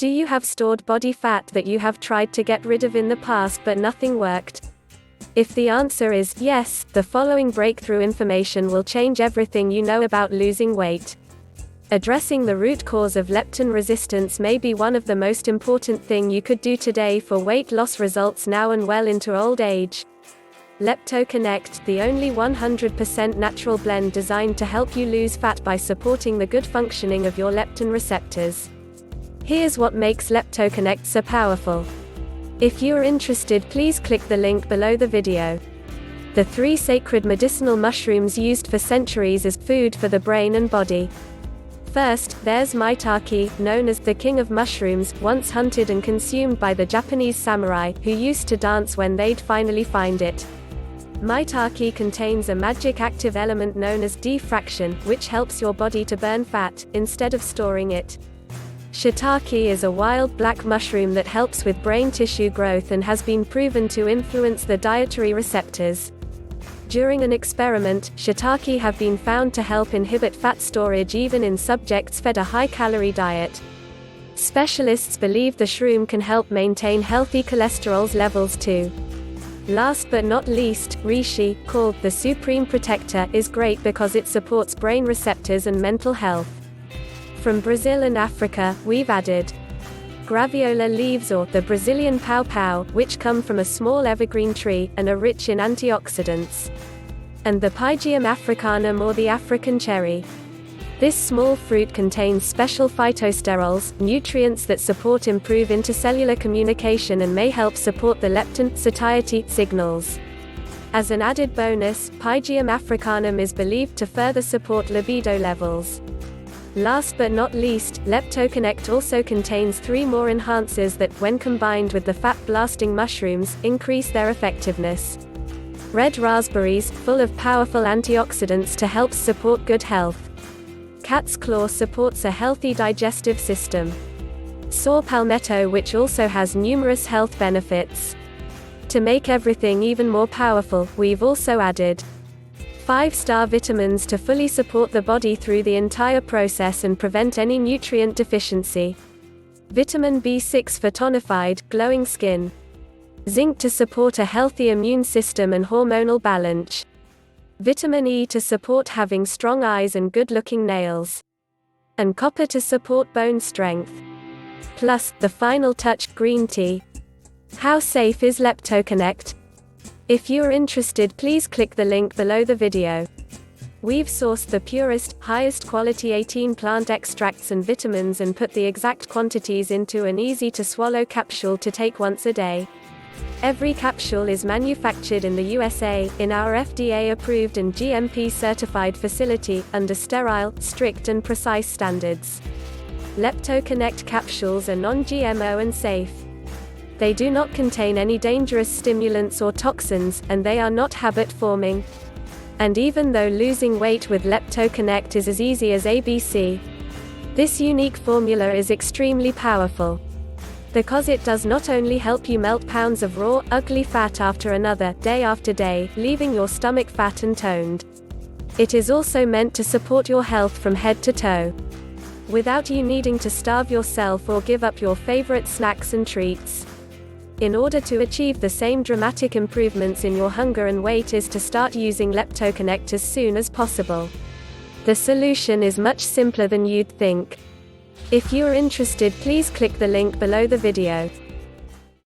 Do you have stored body fat that you have tried to get rid of in the past but nothing worked? If the answer is yes, the following breakthrough information will change everything you know about losing weight. Addressing the root cause of leptin resistance may be one of the most important things you could do today for weight loss results now and well into old age. LeptoConnect, the only 100% natural blend designed to help you lose fat by supporting the good functioning of your leptin receptors. Here's what makes LeptoConnect so powerful. If you are interested, please click the link below the video. The 3 sacred medicinal mushrooms used for centuries as food for the brain and body. First, there's maitake, known as the king of mushrooms, once hunted and consumed by the Japanese samurai, who used to dance when they'd finally find it. Maitake contains a magic active element known as diffraction, which helps your body to burn fat, instead of storing it. Shiitake is a wild black mushroom that helps with brain tissue growth and has been proven to influence the dietary receptors. During an experiment, shiitake have been found to help inhibit fat storage even in subjects fed a high-calorie diet. Specialists believe the shroom can help maintain healthy cholesterol levels too. Last but not least, reishi, called the supreme protector, is great because it supports brain receptors and mental health. From Brazil and Africa, we've added graviola leaves, or the Brazilian pau-pau, which come from a small evergreen tree, and are rich in antioxidants. And the Pygeum africanum, or the African cherry. This small fruit contains special phytosterols, nutrients that support improve intercellular communication and may help support the leptin, satiety, signals. As an added bonus, Pygeum africanum is believed to further support libido levels. Last but not least, LeptoConnect also contains 3 more enhancers that, when combined with the fat-blasting mushrooms, increase their effectiveness. Red raspberries, full of powerful antioxidants to help support good health. Cat's claw supports a healthy digestive system. Saw palmetto, which also has numerous health benefits. To make everything even more powerful, we've also added 5-star vitamins to fully support the body through the entire process and prevent any nutrient deficiency. Vitamin B6 for tonified, glowing skin. Zinc to support a healthy immune system and hormonal balance. Vitamin E to support having strong eyes and good-looking nails. And copper to support bone strength. Plus, the final touch, green tea. How safe is LeptoConnect? If you are interested, please click the link below the video. We've sourced the purest, highest quality 18 plant extracts and vitamins and put the exact quantities into an easy-to-swallow capsule to take once a day. Every capsule is manufactured in the USA, in our FDA-approved and GMP-certified facility, under sterile, strict and precise standards. LeptoConnect capsules are non-GMO and safe. They do not contain any dangerous stimulants or toxins, and they are not habit-forming. And even though losing weight with LeptoConnect is as easy as ABC, this unique formula is extremely powerful. Because it does not only help you melt pounds of raw, ugly fat day after day, leaving your stomach fat and toned. It is also meant to support your health from head to toe, without you needing to starve yourself or give up your favorite snacks and treats. In order to achieve the same dramatic improvements in your hunger and weight is to start using LeptoConnect as soon as possible. The solution is much simpler than you'd think. If you are interested, please click the link below the video.